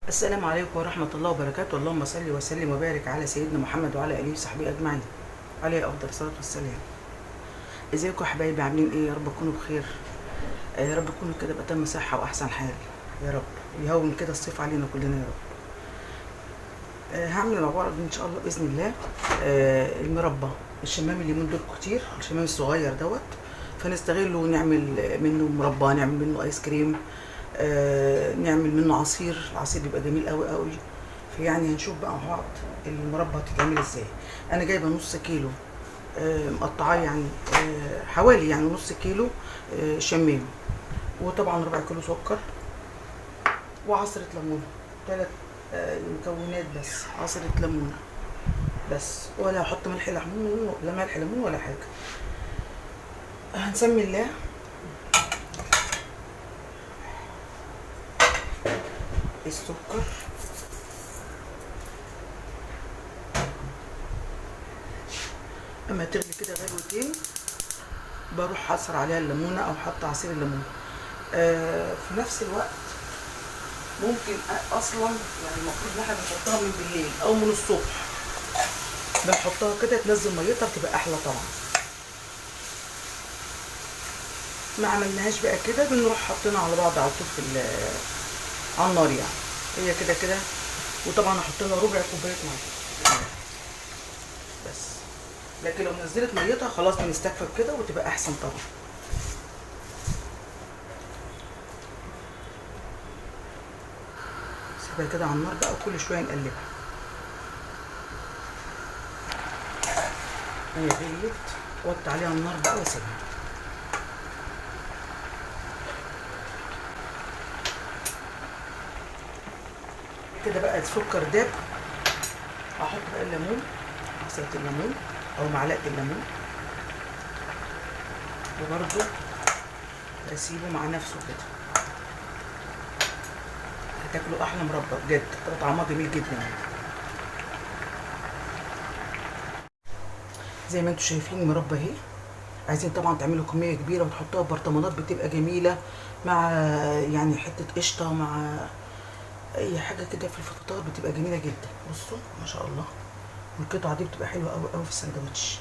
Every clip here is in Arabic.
السلام عليكم ورحمة الله وبركاته. اللهم صل وسلم وبارك على سيدنا محمد وعلى آله وصحبه أجمعين، عليه أفضل الصلاة والسلام. ازيكم يا حبايبي، عاملين ايه؟ يا رب تكونوا بخير، يا رب تكونوا كده بأتم صحة وأحسن حال، يا رب يهون كده الصيف علينا كلنا يا رب. هعمل العبارة دي إن شاء الله بإذن الله. المربى، الشمام اليومين دول كتير، الشمام الصغير دوت، فنستغله ونعمل منه مربى، نعمل منه آيس كريم، نعمل منه عصير. العصير بيبقى جميل قوي قوي. فيعني هنشوف بقى مع بعض المربى هتتعمل ازاي. انا جايبه نص كيلو، مقطعاه يعني حوالي يعني نص كيلو شمام، وطبعا ربع كيلو سكر، وعصره ليمونه. 3 مكونات بس، عصره ليمونه بس، ولا هحط ملح ليمون، لا ملح ليمون ولا حاجه. هنسمي الله. السكر، اما تغلي كده غلوتين بروح حصر عليها الليمونه او حط عصير الليمون. في نفس الوقت ممكن اصلا يعني المفروض ان احنا بنحطها من بالليل او من الصبح، بنحطها كده تنزل ميتها بتبقى احلى طبعا. ما عملناهاش بقى كده بنروح حاطينها على بعض على طول على النار يعني، هي كده كده. وطبعا احط لها ربع كوبايه ميه بس، لكن لو نزلت ميتها خلاص بنستكفى كده وتبقى احسن طبعا. سيبها كده على النار بقى وكل شويه نقلبها. هي غليت، وطي عليها النار بقى واسيبها كده بقى. السكر داب، هحط بقى الليمون، عصره الليمون او معلقه الليمون، وبرده اسيبه مع نفسه كده. هتاكلوا احلى مربى بجد، طعمها جميل جدا. زي ما انتم شايفين المربى اهي. عايزين طبعا تعملوا كميه كبيره وتحطوها في برطمانات بتبقى جميله، مع يعني حته قشطه، مع اي حاجه كده في الفطار بتبقى جميله جدا. بصوا ما شاء الله، والقطعه دي بتبقى حلوه قوي قوي في السندوتش.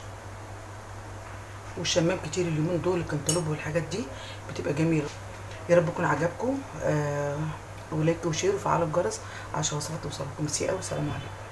والشمام كتير اليومين دول، الكنتالوب والحاجات دي بتبقى جميله. يا رب يكون عجبكم، ولايك وشير وفعلوا الجرس عشان وصلت توصلكم. ميرسي قوي، سلام عليكم.